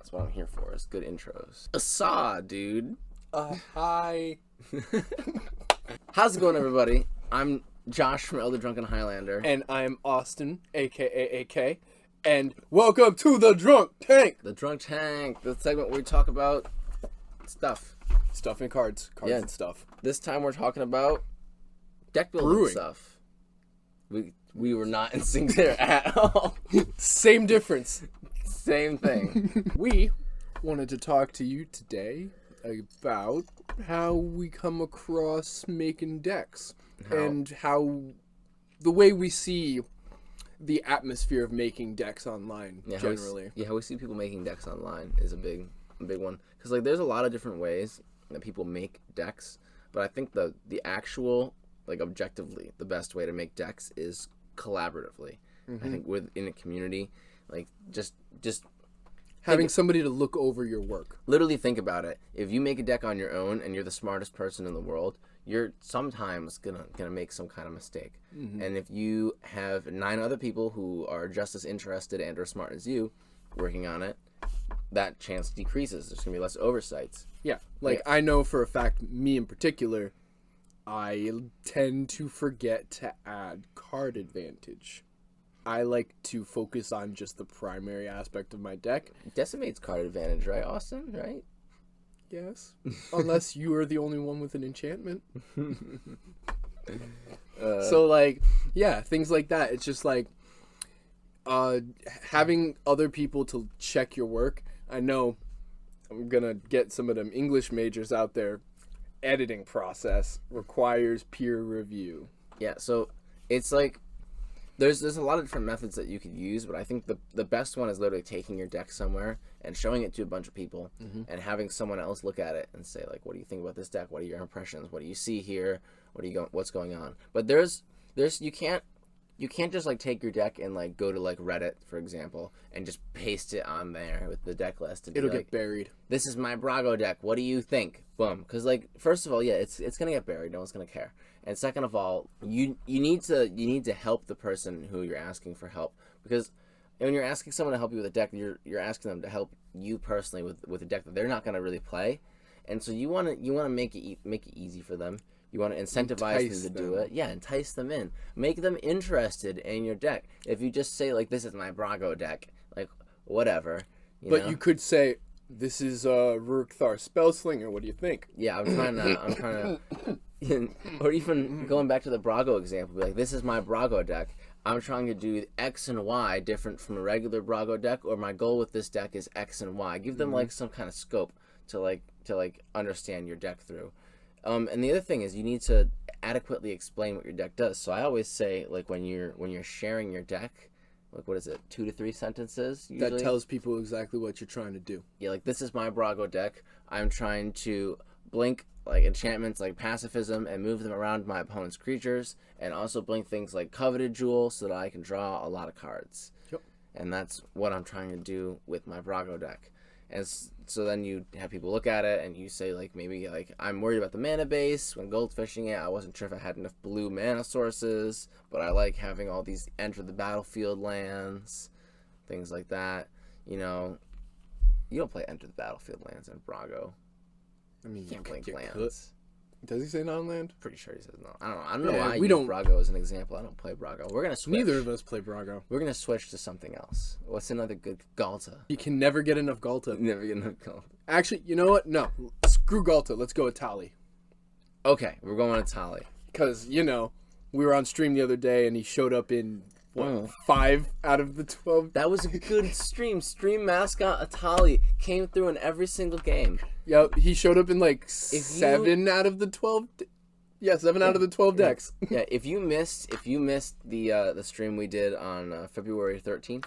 That's what I'm here for, is good intros. Asa, dude. Hi. How's it going, everybody? I'm Josh from Elder Drunken Highlander. And I'm Austin, a.k.a. AK. And welcome to the Drunk Tank. The Drunk Tank, the segment where we talk about stuff. Stuff and cards. Cards and stuff. This time we're talking about deck building Brewing. stuff. We were not in sync there at all. Same difference. Same thing. We wanted to talk to you today about how we come across making decks. And how the way we see the atmosphere of making decks online, generally. How we see people making decks online is a big one. Because like, there's a lot of different ways that people make decks, but I think the actual, like, objectively, the best way to make decks is collaboratively. I think within a community, like, just Having somebody to look over your work. literally think about it. If you make a deck on your own and you're the smartest person in the world, you're sometimes gonna make some kind of mistake. And if you have 9 other people who are just as interested and or smart as you working on it, that chance decreases. There's gonna be less oversights. Yeah. Like, I know for a fact, me in particular, I tend to forget to add card advantage. I like to focus on just the primary aspect of my deck. Decimates card advantage, right, Austin? Right? Yes. Unless you are the only one with an enchantment. So, like, yeah, things like that. It's just like having other people to check your work. I know I'm going to get some of them English majors out there. Editing process requires peer review. Yeah, so it's like there's a lot of different methods that you could use, but I think the best one is literally taking your deck somewhere and showing it to a bunch of people and having someone else look at it and say, like, what do you think about this deck? What are your impressions? What do you see here? What's going on? But there's you can't just like take your deck and like go to like Reddit, for example, and just paste it on there with the deck list. It'll get buried. This is my Brago deck. What do you think? Boom. Because, like, first of all, yeah, it's gonna get buried. No one's gonna care. And second of all, you need to help the person who you're asking for help, because when you're asking someone to help you with a deck, you're asking them to help you personally with a deck that they're not gonna really play, and so you wanna make it easy for them. You want to incentivize them to do it. Yeah, entice them in. Make them interested in your deck. If you just say, like, this is my Brago deck, like, whatever. You could say, this is Rurkthar Spellslinger. What do you think? Yeah, I'm trying to, or even going back to the Brago example, be like, this is my Brago deck. I'm trying to do X and Y different from a regular Brago deck, or my goal with this deck is X and Y. Give them, like, some kind of scope to understand your deck through. And the other thing is you need to adequately explain what your deck does. So I always say, like, when you're sharing your deck, like, what is it, 2 to 3 sentences usually? That tells people exactly what you're trying to do. Yeah, like, this is my Brago deck. I'm trying to blink, like, enchantments like Pacifism and move them around my opponent's creatures, and also blink things like Coveted Jewel so that I can draw a lot of cards. Yep. And that's what I'm trying to do with my Brago deck. And so then you have people look at it and you say, like, maybe, like, I'm worried about the mana base. When goldfishing it, I wasn't sure if I had enough blue mana sources, but I like having all these enter the battlefield lands, things like that. You know, you don't play enter the battlefield lands in Brago. I mean, You can't blink you lands. could. Does he say non-land? Pretty sure he says no. I don't know Yeah, why we I use Brago as an example. I don't play Brago. We're gonna switch. Neither of us play Brago. We're gonna switch to something else. What's another good Galta? You can never get enough Galta. Never get enough Galta. Actually, you know what? No. Screw Galta. Let's go with Tali. Okay, we're going to Tali. Because, you know, we were on stream the other day and he showed up in, 5 out of the 12. That was a good stream. Stream mascot Atali came through in every single game. Yep, he showed up in like 7 out of the 12. Yeah, 7 out of the 12 decks. Yeah, if you missed the stream we did on February 13th,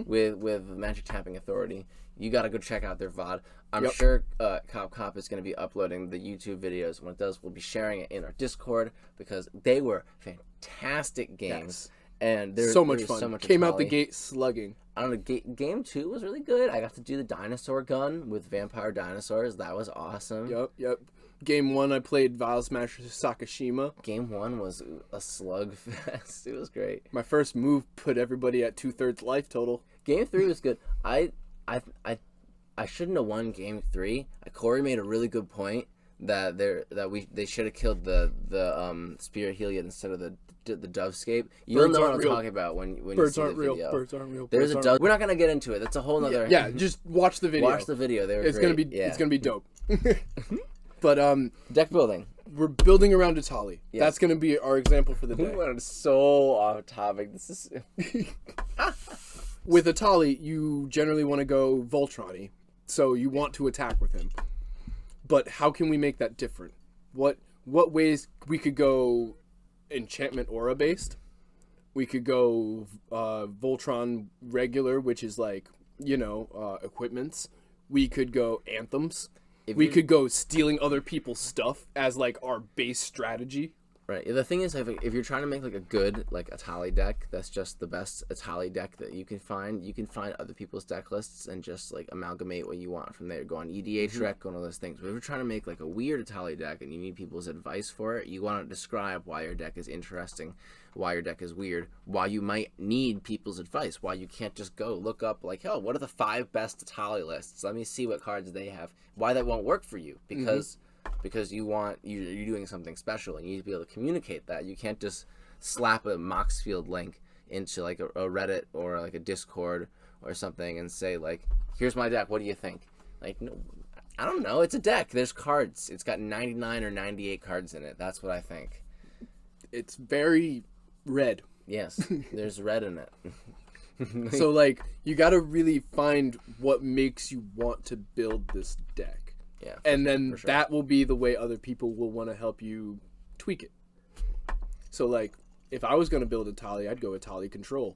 with Magic Tapping Authority, you got to go check out their VOD. I'm sure Cop is going to be uploading the YouTube videos. When it does, we'll be sharing it in our Discord, because they were fantastic games. Yes. And so much fun. So much Came out Atali. the gate slugging. I don't know, game 2 was really good. I got to do the dinosaur gun with vampire dinosaurs. That was awesome. Yep. Game 1, I played Vile Smasher Sakashima. Game 1 was a slugfest. It was great. My first move put everybody at 2/3 life total. Game 3 was good. I I shouldn't have won game 3. Corey made a really good point that they should have killed the Spear Heliod instead of the Dovescape. You'll Birds know what aren't I'm real. talking about when you Birds see the aren't real. video. Birds aren't real. There's Birds a aren't dove. We're not gonna get into it. That's a whole nother. Yeah, just watch the video. Watch the video. They were It's great. it's gonna be dope. But Deck building. we're building around Atali. Yeah. That's gonna be our example for the We day. went so off topic. This is With Atali, you generally want to go Voltron-y, so you want to attack with him. But how can we make that different? What ways we could go enchantment aura based? We could go Voltron regular, which is like, equipments. We could go anthems. We could go stealing other people's stuff as like our base strategy. right. The thing is, if you're trying to make like a good like Atali deck, that's just the best Atali deck that you can find. You can find other people's deck lists and just like amalgamate what you want from there. Go on EDH Rec, go on all those things. But if you're trying to make like a weird Atali deck and you need people's advice for it, you want to describe why your deck is interesting, why your deck is weird, why you might need people's advice, why you can't just go look up like, oh, what are the 5 best Atali lists? Let me see what cards they have. Why that won't work for you because you're doing something special and you need to be able to communicate that. You can't just slap a Moxfield link into like a Reddit or like a Discord or something and say like, here's my deck, what do you think? Like, no, I don't know, it's a deck, there's cards, it's got 99 or 98 cards in it. That's what I think. It's very red. Yes, there's red in it. So like you got to really find what makes you want to build this deck. Yeah, And then for sure. that will be the way other people will want to help you tweak it. So like if I was going to build Atali, I'd go Atali Control.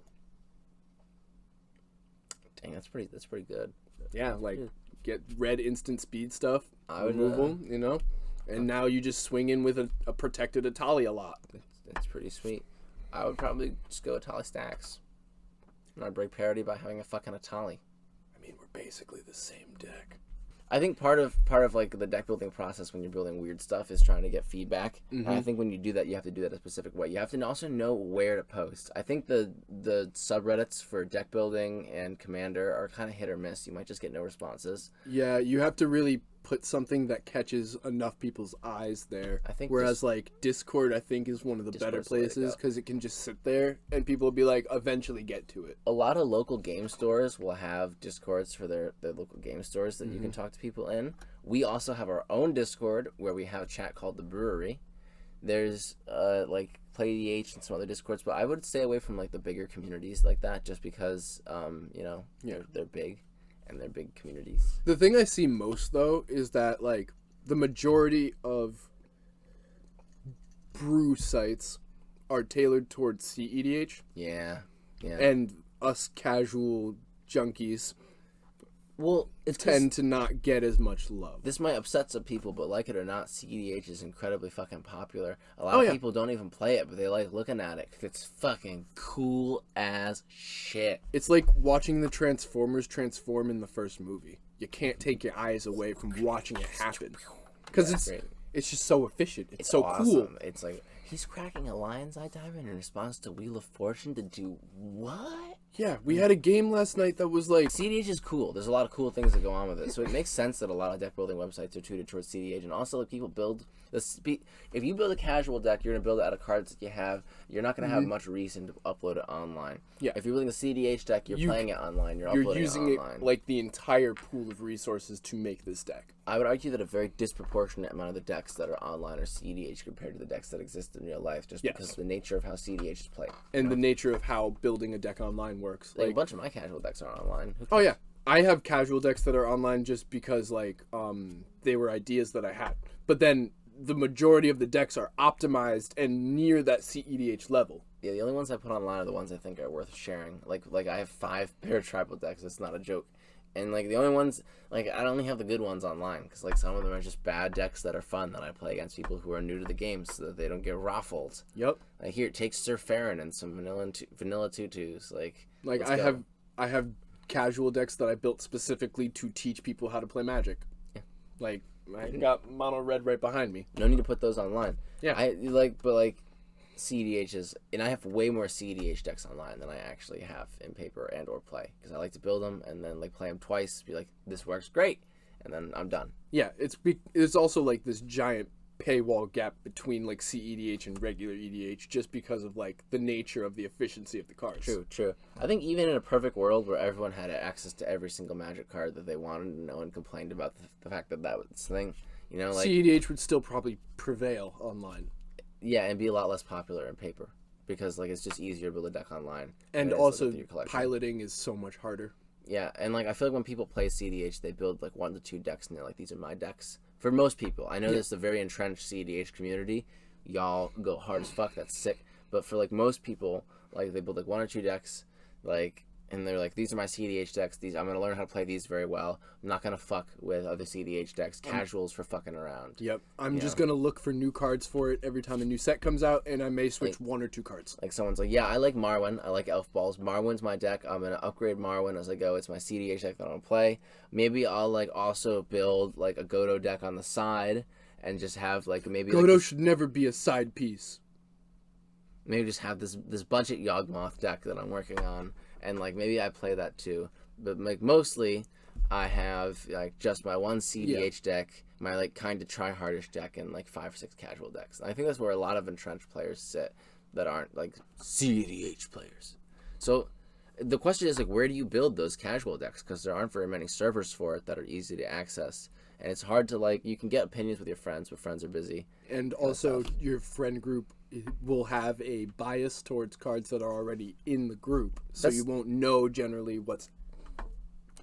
Dang, that's pretty good. Yeah, like get red instant speed stuff, I would, removal, and now you just swing in with a protected Atali a lot. It's pretty sweet. I would probably just go Atali stacks. And I'd break parity by having a fucking Atali. I mean, we're basically the same deck. I think part of like the deck building process when you're building weird stuff is trying to get feedback. And I think when you do that, you have to do that a specific way. You have to also know where to post. I think the subreddits for deck building and Commander are kind of hit or miss. You might just get no responses. Yeah, you have to really put something that catches enough people's eyes there. I think whereas like Discord, I think is one of the better Discord's the way to places go. because it can just sit there and people will be like, eventually get to it. A lot of local game stores will have Discords for their local game stores that you can talk to people in. We also have our own Discord where we have a chat called The Brewery. There's like PlayDH and some other Discords, but I would stay away from like the bigger communities like that just because they're big and they're big communities. The thing I see most though is that like the majority of brew sites are tailored towards CEDH, Yeah. and us casual junkies Well, it's tend to not get as much love. this might upset some people, but like it or not, CEDH is incredibly fucking popular. A lot Oh, of yeah. people don't even play it, but they like looking at it 'cause it's fucking cool as shit. It's like watching the Transformers transform in the first movie. You can't take your eyes away from watching it happen because Yeah, great. it's just so efficient. It's so awesome. cool. It's like he's cracking a lion's eye diamond in response to Wheel of Fortune to do what? Yeah, we had a game last night that was like, CDH is cool. There's a lot of cool things that go on with it, so it makes sense that a lot of deck building websites are tutored towards CDH, and also like people build if you build a casual deck, you're gonna build it out of cards that you have. You're not gonna have much reason to upload it online. Yeah. If you're building a CDH deck, you're playing it online. You're uploading using it it online. like the entire pool of resources to make this deck. I would argue that a very disproportionate amount of the decks that are online are CDH compared to the decks that exist in real life, just Yes. because of the nature of how CDH is played. And the nature of how building a deck online works. Like, a Like, bunch of my casual decks are online. Who oh yeah, I have casual decks that are online just because like they were ideas that I had. But then the majority of the decks are optimized and near that CEDH level. Yeah, the only ones I put online are the ones I think are worth sharing. Like I have 5 pair tribal decks. It's not a joke. And like the only ones, like I only have the good ones online because like some of them are just bad decks that are fun that I play against people who are new to the game so that they don't get raffled. Yep. Like here, take Sir Farron and some vanilla tutus. Like let's I go. have casual decks that I built specifically to teach people how to play Magic. Yeah. Like I got mono red right behind me. No need to put those online. Yeah. I like, but like CDHs, and I have way more CDH decks online than I actually have in paper and or play, because I like to build them and then like play them twice, be like, this works great, and then I'm done. Yeah, it's also like this giant paywall gap between like CEDH and regular EDH just because of like the nature of the efficiency of the cards. True. I think even in a perfect world where everyone had access to every single Magic card that they wanted and no one complained about the fact that that was the thing, you know, like CEDH would still probably prevail online. yeah, and be a lot less popular in paper because like it's just easier to build a deck online. And than it is, also like, with your collection. piloting is so much harder. Yeah, and like I feel like when people play CDH, they build like 1 to 2 decks, and they're like, "These are my decks." For most people, I know there's a very entrenched CDH community. Y'all go hard as fuck. That's sick. But for like most people, like they build like 1 or 2 decks, like, and they're like, "These are my CDH decks. These I'm gonna learn how to play these very well. I'm not gonna fuck with other CDH decks. Casuals for fucking around." Yep. I'm just going to look for new cards for it every time a new set comes out, and I may switch 1 or 2 cards. Like someone's like, "Yeah, I like Marwyn. I like Elf Balls. Marwyn's my deck. I'm gonna upgrade Marwyn as I go. It's my CDH deck that I'm gonna play. Maybe I'll like also build like a Godo deck on the side and just have like maybe Godo like, should never be a side piece. maybe just have this budget Yawgmoth deck that I'm working on, and like maybe I play that too. But like mostly, I have like just my 1 CDH deck, my like kind of try hardish deck, and like 5 or 6 casual decks. And I think that's where a lot of entrenched players sit that aren't like CDH players. So the question is like, where do you build those casual decks? Because there aren't very many servers for it that are easy to access, and it's hard to like. You can get opinions with your friends, but friends are busy. And also, your friend group will have a bias towards cards that are already in the group, so you won't know generally what's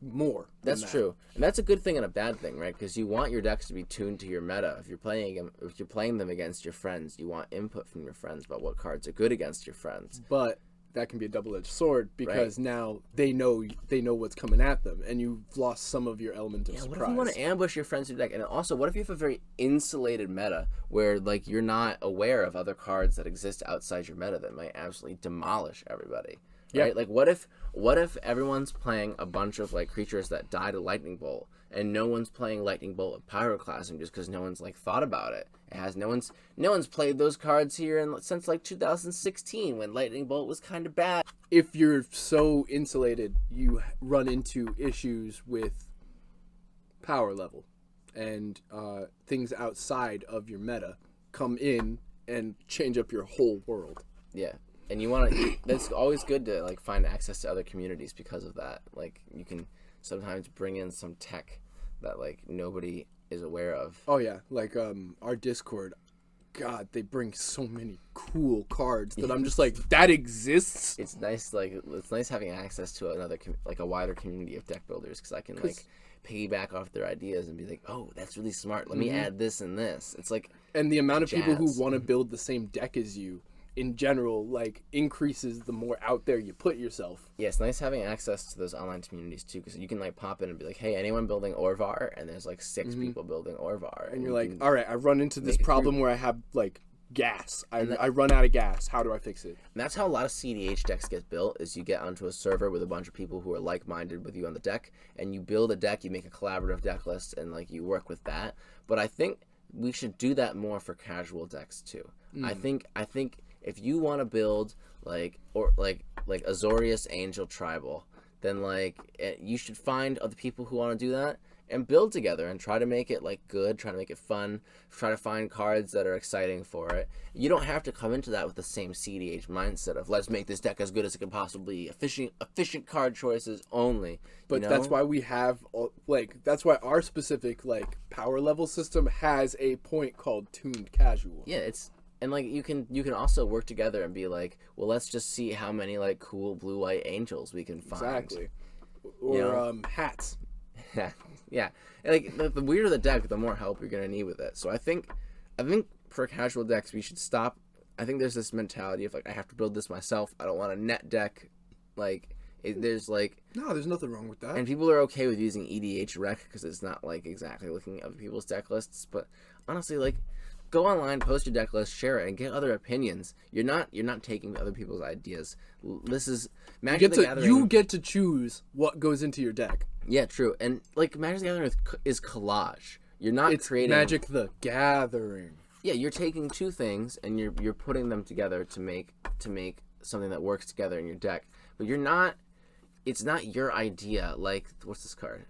more. That's true, and that's a good thing and a bad thing, right? Because you want your decks to be tuned to your meta. If you're playing them against your friends, you want input from your friends about what cards are good against your friends. But that can be a double-edged sword because now they know what's coming at them, and you've lost some of your element of surprise. What if you want to ambush your friends' deck? And also, what if you have a very insulated meta where like you're not aware of other cards that exist outside your meta that might absolutely demolish everybody? Right? Yeah. Like what if everyone's playing a bunch of like creatures that die to lightning bolt, and no one's playing lightning bolt with pyroclasm just because no one's like thought about it. It has no one's played those cards here since like 2016 when lightning bolt was kind of bad. If you're so insulated, you run into issues with power level, and things outside of your meta come in and change up your whole world. Yeah. And you want to. That's always good to like find access to other communities because of that. Like you can sometimes bring in some tech that like nobody is aware of. Oh yeah, like our Discord. God, they bring so many cool cards that I'm just like, that exists. It's nice having access to another like a wider community of deck builders because I can like piggyback off their ideas and be like, oh, that's really smart. Let me add this and this. It's like, and the amount of people who want to build the same deck as you in general like increases the more out there you put yourself. Yeah, it's nice having access to those online communities too, because you can like pop in and be like, hey, anyone building Orvar? And there's like 6 people building Orvar, and you're like, all right, I run into this problem where I have like gas. I run out of gas. How do I fix it? And that's how a lot of CDH decks get built, is you get onto a server with a bunch of people who are like-minded with you on the deck, and you build a deck, you make a collaborative deck list, and like you work with that. But I think we should do that more for casual decks too. I think if you want to build like Azorius Angel Tribal, then like you should find other people who want to do that and build together and try to make it like good, try to make it fun, try to find cards that are exciting for it. You don't have to come into that with the same CDH mindset of let's make this deck as good as it can possibly, efficient card choices only. But that's why we have that's why our specific like power level system has a point called tuned casual. Yeah, and like you can also work together and be like, well, let's just see how many like cool blue-white angels we can find. Exactly. Or hats. Yeah. And like the weirder the deck, the more help you're gonna need with it. So I think for casual decks we should stop. I think there's this mentality of like I have to build this myself. I don't want a net deck. Like there's like there's nothing wrong with that. And people are okay with using EDH Rec because it's not like exactly looking at other people's deck lists. But honestly, like, go online, post your deck list, share it, and get other opinions. You're not taking other people's ideas. This is Magic the Gathering. You get to choose what goes into your deck. Yeah, true. And like Magic the Gathering is collage. You're not it's creating Magic the Gathering. Yeah, you're taking two things and you're putting them together to make something that works together in your deck. But you're not. It's not your idea. Like, what's this card?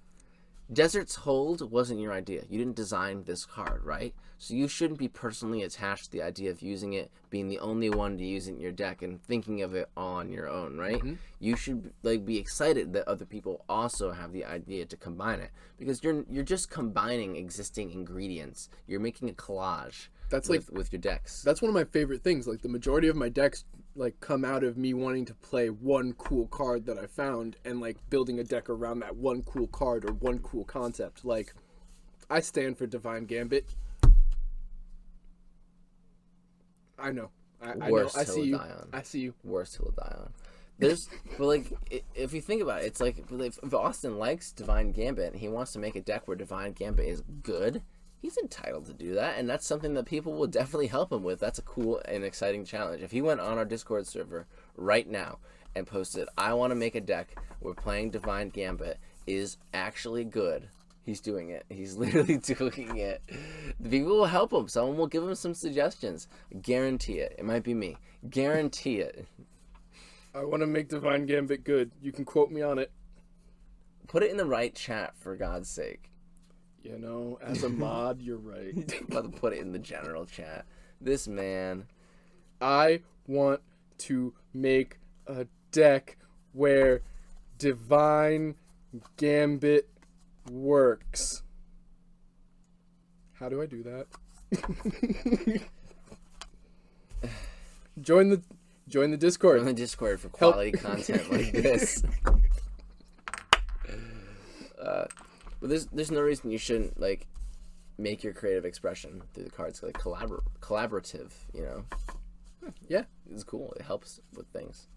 Desert's Hold wasn't your idea. You didn't design this card, right? So you shouldn't be personally attached to the idea of using it, being the only one to use it in your deck, and thinking of it all on your own, right? Mm-hmm. You should like be excited that other people also have the idea to combine it, because you're just combining existing ingredients. You're making a collage. That's with your decks. That's one of my favorite things. Like the majority of my decks like come out of me wanting to play one cool card that I found and like building a deck around that one cool card or one cool concept. Like I stand for Divine Gambit. I know. I know. I see you. I see you. Worst Hill of Dion. There's, but like, if you think about it, it's like if Austin likes Divine Gambit and he wants to make a deck where Divine Gambit is good, he's entitled to do that, and that's something that people will definitely help him with. That's a cool and exciting challenge. If he went on our Discord server right now and posted, I want to make a deck where playing Divine Gambit is actually good, he's doing it. He's literally doing it. The people will help him. Someone will give him some suggestions. Guarantee it. It might be me. Guarantee it. I want to make Divine Gambit good. You can quote me on it. Put it in the right chat, for God's sake. You know, as a mod, you're right. About to put it in the general chat. This man. I want to make a deck where Divine Gambit works. How do I do that? Join the Discord. Join the Discord for quality content like this. But there's no reason you shouldn't like make your creative expression through the cards like collaborative, you know. Yeah, it's cool. It helps with things.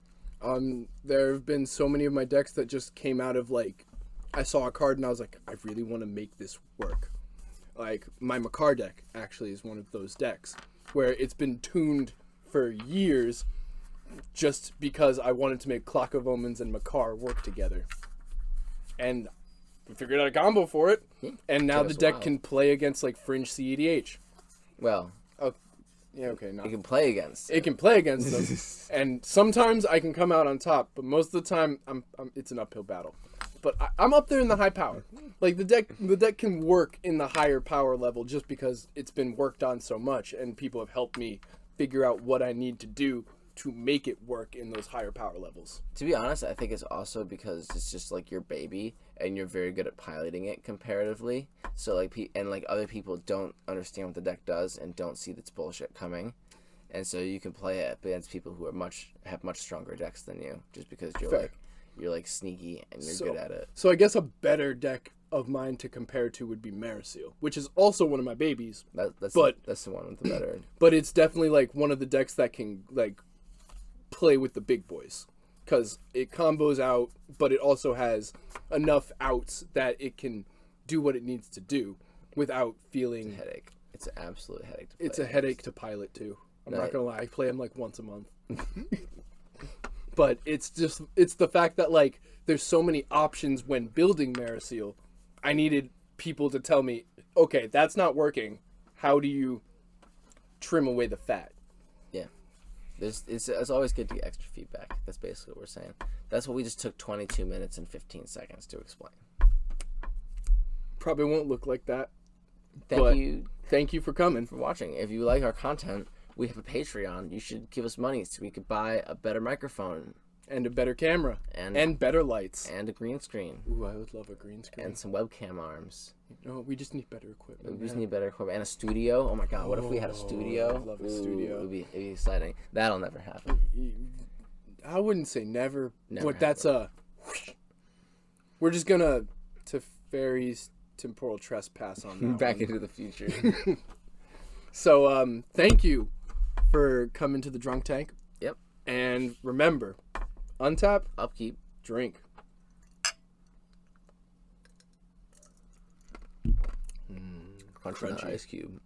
There have been so many of my decks that just came out of like I saw a card and I was like, I really want to make this work. Like my Makar deck actually is one of those decks where it's been tuned for years just because I wanted to make Clock of Omens and Makar work together. And we figured out a combo for it. And now the deck can play against like Fringe CEDH. Well, yeah, okay, no. It can play against. It can play against them. And sometimes I can come out on top, but most of the time it's an uphill battle. But I'm up there in the high power. Like the deck can work in the higher power level just because it's been worked on so much and people have helped me figure out what I need to do to make it work in those higher power levels. To be honest, I think it's also because it's just like your baby and you're very good at piloting it comparatively. So like other people don't understand what the deck does and don't see that's bullshit coming. And so you can play it against people who have much stronger decks than you just because you're like sneaky and you're good at it. So I guess a better deck of mine to compare to would be Marasil, which is also one of my babies. That's the one with the better. But it's definitely like one of the decks that can like play with the big boys because it combos out, but it also has enough outs that it can do what it needs to do without feeling a headache. It's an absolute headache. It's a headache to pilot too. I'm not gonna lie, I play them like once a month. But it's the fact that like there's so many options when building Marasil. I needed people to tell me, okay, that's not working. How do you trim away the fat? Yeah. It's always good to get extra feedback. That's basically what we're saying. That's what we just took 22 minutes and 15 seconds to explain. Probably won't look like that. Thank you for coming. For watching. If you like our content, we have a Patreon. You should give us money so we could buy a better microphone. And a better camera. And better lights. And a green screen. Ooh, I would love a green screen. And some webcam arms. No, we just need better equipment. We just need better equipment. And a studio. Oh my god, what if we had a studio? I'd love a studio. It'd be exciting. That'll never happen. I wouldn't say never. Never but that's we're just gonna to Fairy's temporal trespass on that Back into the future. So thank you for coming to the Drunk Tank. Yep. And remember, untap, upkeep, drink. Crunchy. Ice cube.